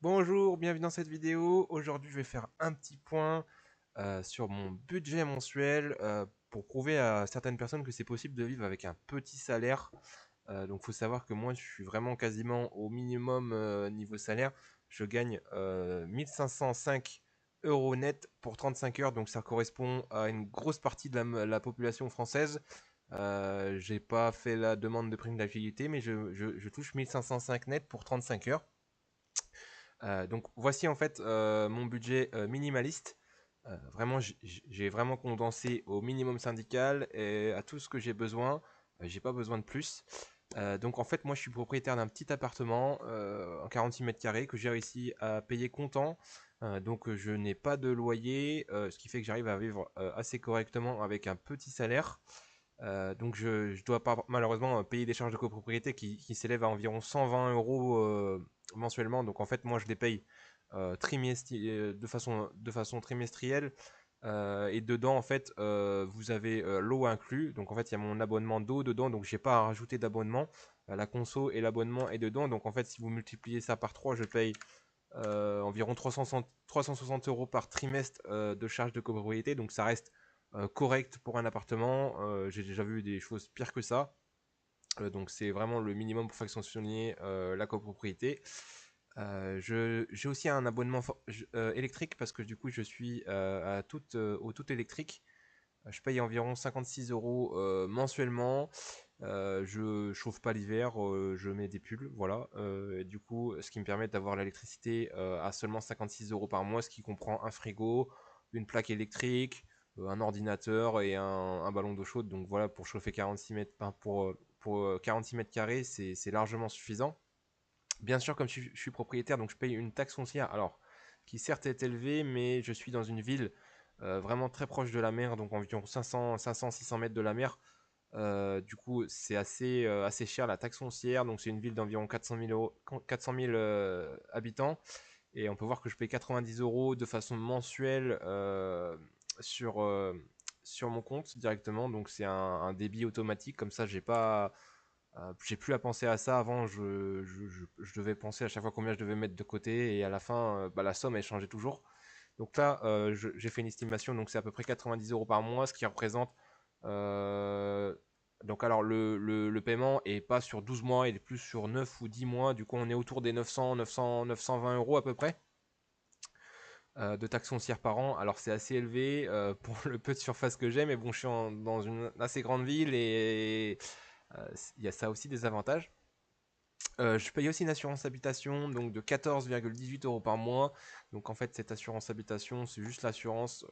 Bonjour, bienvenue dans cette vidéo. Aujourd'hui, je vais faire un petit point sur mon budget mensuel pour prouver à certaines personnes que c'est possible de vivre avec un petit salaire. Donc, il faut savoir que moi, je suis vraiment quasiment au minimum niveau salaire. Je gagne 1505 euros net pour 35 heures. Donc, ça correspond à une grosse partie de la population française. J'ai pas fait la demande de prime d'activité, mais je touche 1505 net pour 35 heures. Donc voici en fait mon budget minimaliste. Vraiment, j'ai vraiment condensé au minimum syndical et à tout ce que j'ai besoin. J'ai pas besoin de plus. Donc en fait, moi je suis propriétaire d'un petit appartement en 46 mètres carrés que j'ai réussi à payer comptant. Donc je n'ai pas de loyer, ce qui fait que j'arrive à vivre assez correctement avec un petit salaire. Donc je dois pas malheureusement payer des charges de copropriété qui s'élèvent à environ 120 euros mensuellement. Donc en fait moi je les paye de façon trimestrielle. Et dedans en fait vous avez l'eau inclus. Donc en fait il y a mon abonnement d'eau dedans. Donc j'ai pas à rajouter d'abonnement. La conso et l'abonnement est dedans. Donc en fait si vous multipliez ça par 3 je paye environ 360 euros par trimestre de charges de copropriété. Donc ça reste correct pour un appartement. J'ai déjà vu des choses pires que ça. Donc c'est vraiment le minimum pour fonctionner la copropriété. J'ai aussi un abonnement électrique parce que du coup je suis au tout électrique. Je paye environ 56 euros mensuellement. Je chauffe pas l'hiver, je mets des pulls, voilà. Et du coup, ce qui me permet d'avoir l'électricité à seulement 56 euros par mois, ce qui comprend un frigo, une plaque électrique, un ordinateur et un ballon d'eau chaude. Donc voilà, pour chauffer 46 mètres, enfin, pour 46 mètres carrés, c'est largement suffisant. Bien sûr, comme je suis propriétaire, donc je paye une taxe foncière, alors qui certes est élevée, mais je suis dans une ville vraiment très proche de la mer, donc environ 500-600 mètres de la mer. Du coup, c'est assez cher la taxe foncière. Donc, c'est une ville d'environ 400 000 euros, 400 000 habitants. Et on peut voir que je paye 90 euros de façon mensuelle sur, euh, sur mon compte directement. Donc, c'est un débit automatique. Comme ça, j'ai plus à penser à ça. Avant, je devais penser à chaque fois combien je devais mettre de côté. Et à la fin, bah, la somme, elle changeait toujours. Donc là, j'ai fait une estimation, donc c'est à peu près 90 euros par mois, ce qui représente. euh, donc alors le paiement est pas sur 12 mois, il est plus sur 9 ou 10 mois. Du coup, on est autour des 920 euros à peu près de taxes foncières par an. Alors c'est assez élevé pour le peu de surface que j'ai, mais bon, je suis dans une assez grande ville et il y a ça aussi des avantages. Je paye aussi une assurance habitation donc de 14,18 euros par mois. Donc en fait, cette assurance habitation, c'est juste l'assurance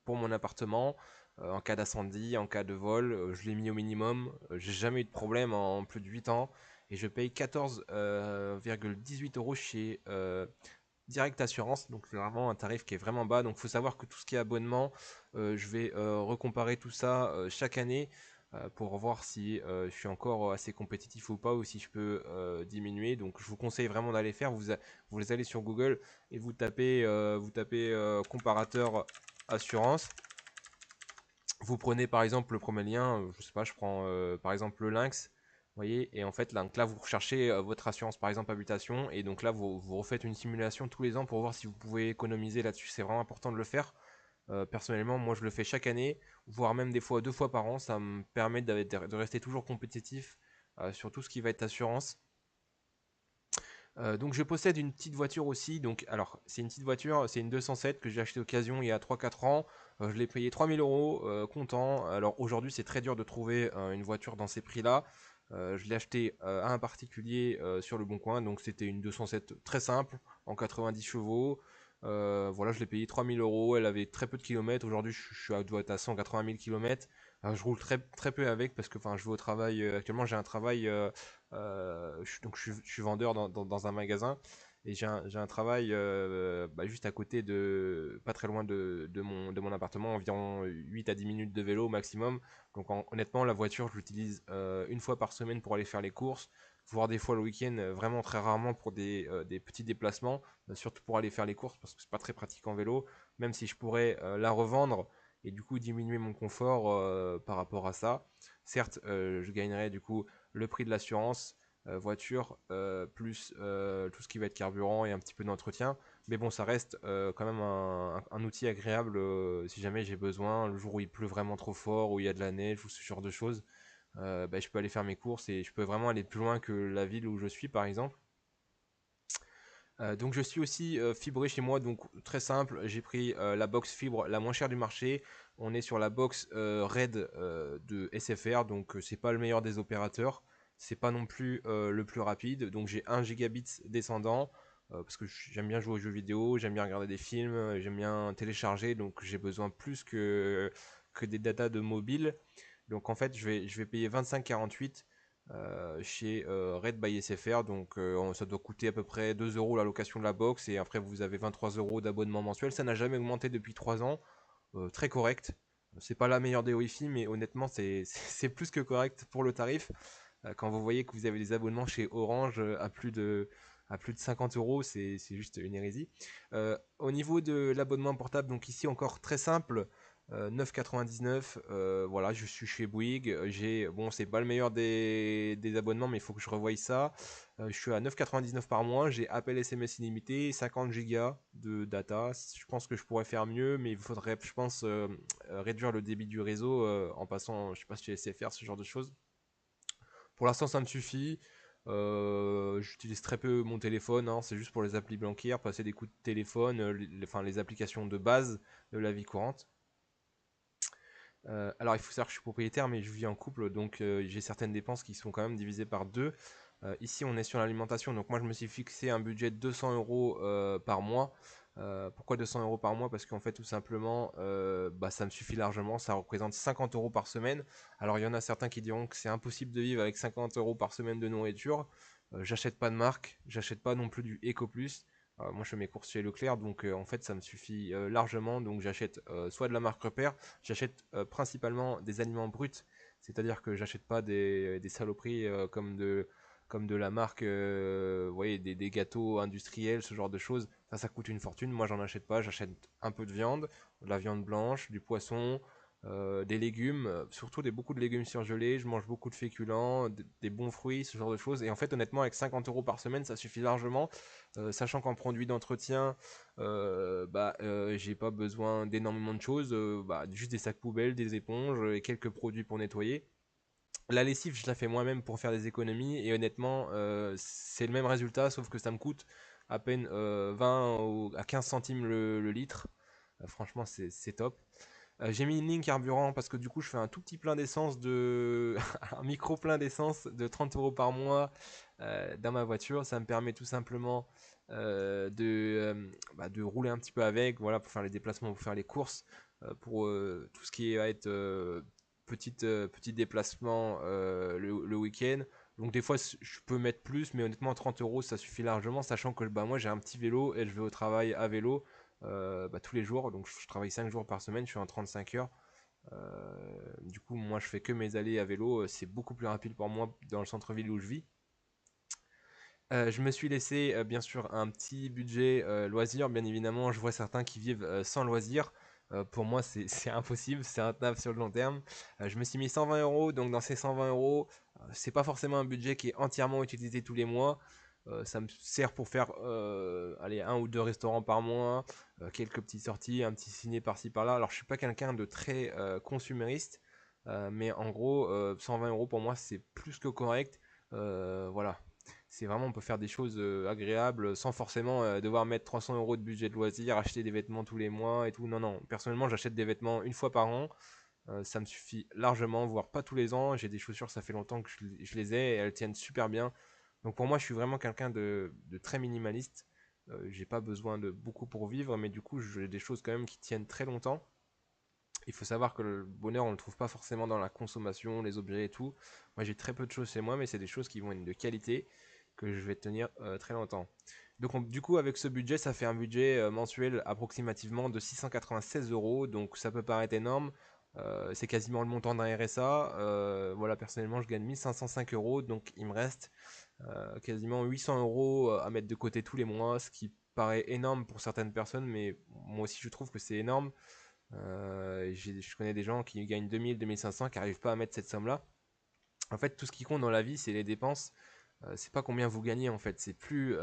pour mon appartement. En cas d'incendie, en cas de vol, je l'ai mis au minimum. J'ai jamais eu de problème en plus de 8 ans. Et je paye 14,18 euros chez Direct Assurance. Donc c'est vraiment un tarif qui est vraiment bas. Donc il faut savoir que tout ce qui est abonnement, je vais recomparer tout ça chaque année pour voir si je suis encore assez compétitif ou pas ou si je peux diminuer. Donc je vous conseille vraiment d'aller faire. Vous allez sur Google et vous tapez comparateur assurance. Vous prenez par exemple le premier lien, je sais pas, je prends par exemple le Lynx. Vous voyez, et en fait, là, vous recherchez votre assurance, par exemple, habitation, et donc là, vous refaites une simulation tous les ans pour voir si vous pouvez économiser là-dessus. C'est vraiment important de le faire. Personnellement, moi je le fais chaque année, voire même des fois 2 fois par an. Ça me permet de rester toujours compétitif sur tout ce qui va être assurance. Donc je possède une petite voiture aussi. Donc alors c'est une petite voiture, c'est une 207 que j'ai acheté d'occasion il y a 3-4 ans. Je l'ai payé 3000 euros comptant. Alors aujourd'hui c'est très dur de trouver une voiture dans ces prix-là. Je l'ai acheté à un particulier sur le bon coin. Donc c'était une 207 très simple en 90 chevaux. Voilà, je l'ai payé 3000 euros. Elle avait très peu de kilomètres. Aujourd'hui dois être à 180 000 kilomètres. Je roule très, très peu avec parce que je vais au travail. Actuellement j'ai un travail je suis vendeur dans un magasin et j'ai un travail juste à côté pas très loin de mon appartement, environ 8 à 10 minutes de vélo au maximum. Donc honnêtement, la voiture, je l'utilise une fois par semaine pour aller faire les courses, voire des fois le week-end, vraiment très rarement pour des petits déplacements, surtout pour aller faire les courses parce que c'est pas très pratique en vélo, même si je pourrais la revendre et du coup diminuer mon confort par rapport à ça. Certes, je gagnerais du coup le prix de l'assurance, voiture, plus tout ce qui va être carburant et un petit peu d'entretien. Mais bon, ça reste quand même un outil agréable si jamais j'ai besoin, le jour où il pleut vraiment trop fort, où il y a de la neige ou ce genre de choses. Bah, je peux aller faire mes courses et je peux vraiment aller plus loin que la ville où je suis par exemple. Donc je suis aussi fibré chez moi, donc très simple, j'ai pris la box fibre la moins chère du marché. On est sur la box RAID de SFR, donc c'est pas le meilleur des opérateurs, c'est pas non plus le plus rapide, donc j'ai 1 gigabit descendant, parce que j'aime bien jouer aux jeux vidéo, j'aime bien regarder des films, j'aime bien télécharger, donc j'ai besoin plus que des datas de mobile. Donc en fait je vais payer 25,48 chez Red by SFR. Donc ça doit coûter à peu près 2 euros la location de la box et après vous avez 23 euros d'abonnement mensuel. Ça n'a jamais augmenté depuis 3 ans. Très correct. C'est pas la meilleure des Wi-Fi, mais honnêtement, c'est plus que correct pour le tarif. Quand vous voyez que vous avez des abonnements chez Orange à plus de 50 euros, c'est juste une hérésie. Au niveau de l'abonnement portable, donc ici encore très simple, 9,99. Voilà, je suis chez Bouygues. Bon, c'est pas le meilleur des abonnements, mais il faut que je revoie ça. Je suis à 9,99 par mois. J'ai appel SMS illimité, 50 gigas de data. Je pense que je pourrais faire mieux, mais il faudrait, je pense, réduire le débit du réseau en passant, je sais pas si tu sais faire ce genre de choses. Pour l'instant, ça me suffit. J'utilise très peu mon téléphone, hein, c'est juste pour les applis bancaires, passer des coups de téléphone, enfin les applications de base de la vie courante. Alors il faut savoir que je suis propriétaire, mais je vis en couple, donc j'ai certaines dépenses qui sont quand même divisées par deux. Ici, on est sur l'alimentation, donc moi je me suis fixé un budget de 200 euros par mois. Pourquoi 200 euros par mois? Parce qu'en fait, tout simplement, bah, ça me suffit largement. Ça représente 50 euros par semaine. Alors, il y en a certains qui diront que c'est impossible de vivre avec 50 euros par semaine de nourriture. J'achète pas de marque, j'achète pas non plus du Eco Plus. Moi, je fais mes courses chez Leclerc, donc en fait, ça me suffit largement. Donc, j'achète soit de la marque Repère, j'achète principalement des aliments bruts, c'est-à-dire que j'achète pas des saloperies comme de la marque, vous voyez, des gâteaux industriels, ce genre de choses. Ça coûte une fortune. Moi, j'en achète pas. J'achète un peu de viande, de la viande blanche, du poisson, des légumes, surtout beaucoup de légumes surgelés. Je mange beaucoup de féculents, des bons fruits, ce genre de choses. Et en fait, honnêtement, avec 50 euros par semaine, ça suffit largement. Sachant qu'en produit d'entretien, bah, j'ai pas besoin d'énormément de choses. Bah, juste des sacs poubelles, des éponges et quelques produits pour nettoyer. La lessive, je la fais moi-même pour faire des économies et honnêtement, c'est le même résultat, sauf que ça me coûte à peine 20 à 15 centimes le litre. Franchement, c'est top. J'ai mis une ligne carburant parce que du coup, je fais un tout petit plein d'essence un micro plein d'essence de 30 euros par mois dans ma voiture. Ça me permet tout simplement de rouler un petit peu avec, voilà, pour faire les déplacements, pour faire les courses, pour tout ce qui va être petit déplacement le week-end. Donc des fois, je peux mettre plus, mais honnêtement, 30 euros, ça suffit largement, sachant que bah, moi, j'ai un petit vélo et je vais au travail à vélo bah, tous les jours. Donc je travaille 5 jours par semaine, je suis en 35 heures. Du coup, moi, je fais que mes allées à vélo. C'est beaucoup plus rapide pour moi dans le centre-ville où je vis. Je me suis laissé bien sûr un petit budget loisir. Bien évidemment, je vois certains qui vivent sans loisir. Pour moi, c'est impossible, c'est intenable sur le long terme. Je me suis mis 120 euros, donc dans ces 120 euros, c'est pas forcément un budget qui est entièrement utilisé tous les mois. Ça me sert pour faire allez, un ou deux restaurants par mois, quelques petites sorties, un petit ciné par-ci par-là. Alors, je suis pas quelqu'un de très consumériste, mais en gros, 120 euros pour moi, c'est plus que correct. Voilà, c'est vraiment, on peut faire des choses agréables sans forcément devoir mettre 300 euros de budget de loisir, acheter des vêtements tous les mois et tout. Non, non, personnellement, j'achète des vêtements une fois par an. Ça me suffit largement, voire pas tous les ans. J'ai des chaussures, ça fait longtemps que je les ai et elles tiennent super bien. Donc pour moi, je suis vraiment quelqu'un de très minimaliste. J'ai pas besoin de beaucoup pour vivre, mais du coup, j'ai des choses quand même qui tiennent très longtemps. Il faut savoir que le bonheur, on le trouve pas forcément dans la consommation, les objets et tout. Moi, j'ai très peu de choses chez moi, mais c'est des choses qui vont être de qualité, que je vais tenir très longtemps. Donc, du coup, avec ce budget, ça fait un budget mensuel approximativement de 696 euros. Donc, ça peut paraître énorme. C'est quasiment le montant d'un RSA. Voilà, personnellement, je gagne 1505 euros. Donc, il me reste quasiment 800 euros à mettre de côté tous les mois, ce qui paraît énorme pour certaines personnes, mais moi aussi, je trouve que c'est énorme. Je connais des gens qui gagnent 2000, 2500 qui n'arrivent pas à mettre cette somme-là. En fait, tout ce qui compte dans la vie, c'est les dépenses. C'est pas combien vous gagnez en fait, c'est plus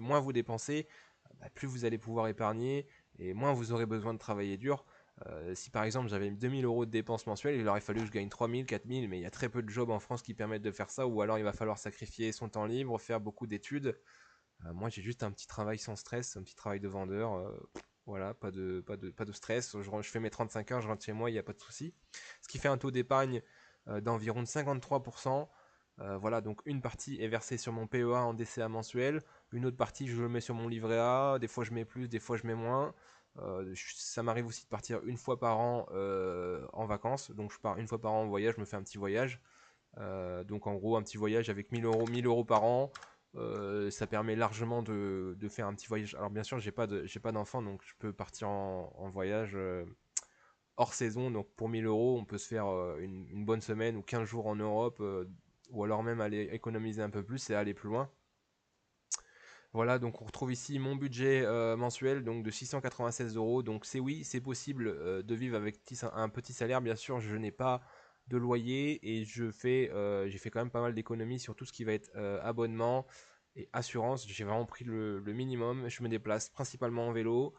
moins vous dépensez, bah, plus vous allez pouvoir épargner et moins vous aurez besoin de travailler dur. Si par exemple j'avais 2000 euros de dépenses mensuelles, il aurait fallu que je gagne 3000, 4000, mais il y a très peu de jobs en France qui permettent de faire ça, ou alors il va falloir sacrifier son temps libre, faire beaucoup d'études. Moi j'ai juste un petit travail sans stress, un petit travail de vendeur. Voilà, pas de stress. Je fais mes 35 heures, je rentre chez moi, il n'y a pas de souci. Ce qui fait un taux d'épargne d'environ de 53%. Voilà, donc une partie est versée sur mon PEA en DCA mensuel, une autre partie je le mets sur mon livret A, des fois je mets plus, des fois je mets moins. Ça m'arrive aussi de partir une fois par an en vacances, donc je pars une fois par an en voyage, je me fais un petit voyage. Donc en gros un petit voyage avec 1000 euros par an, ça permet largement de faire un petit voyage. Alors bien sûr j'ai pas d'enfant donc je peux partir en voyage hors saison, donc pour 1000 euros on peut se faire une bonne semaine ou 15 jours en Europe, ou alors même aller économiser un peu plus et aller plus loin. Voilà, donc on retrouve ici mon budget mensuel donc de 696 euros. Donc c'est oui, c'est possible de vivre avec un petit salaire. Bien sûr, je n'ai pas de loyer et j'ai fait quand même pas mal d'économies sur tout ce qui va être abonnement et assurance. J'ai vraiment pris le minimum. Je me déplace principalement en vélo.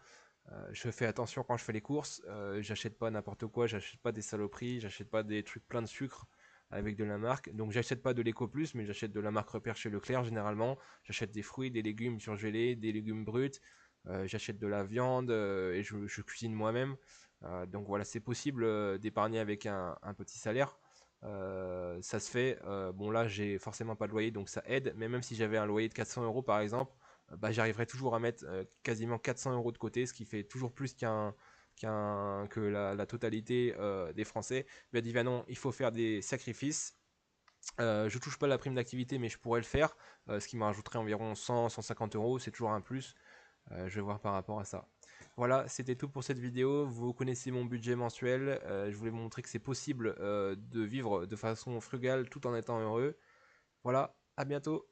Je fais attention quand je fais les courses. J'achète pas n'importe quoi. J'achète pas des saloperies. J'achète pas des trucs pleins de sucre avec de la marque. Donc j'achète pas de l'éco plus, mais j'achète de la marque Repère chez Leclerc généralement. J'achète des fruits, des légumes surgelés, des légumes bruts. J'achète de la viande et je cuisine moi-même. Donc voilà, c'est possible d'épargner avec un petit salaire. Ça se fait. Bon là, j'ai forcément pas de loyer, donc ça aide. Mais même si j'avais un loyer de 400 euros par exemple, bah, j'arriverai toujours à mettre quasiment 400 euros de côté, ce qui fait toujours plus que la totalité des Français. Il m'a dit, bah non, il faut faire des sacrifices. Je touche pas la prime d'activité, mais je pourrais le faire, ce qui me rajouterait environ 100, 150 euros, c'est toujours un plus. Je vais voir par rapport à ça. Voilà, c'était tout pour cette vidéo. Vous connaissez mon budget mensuel. Je voulais vous montrer que c'est possible de vivre de façon frugale tout en étant heureux. Voilà, à bientôt.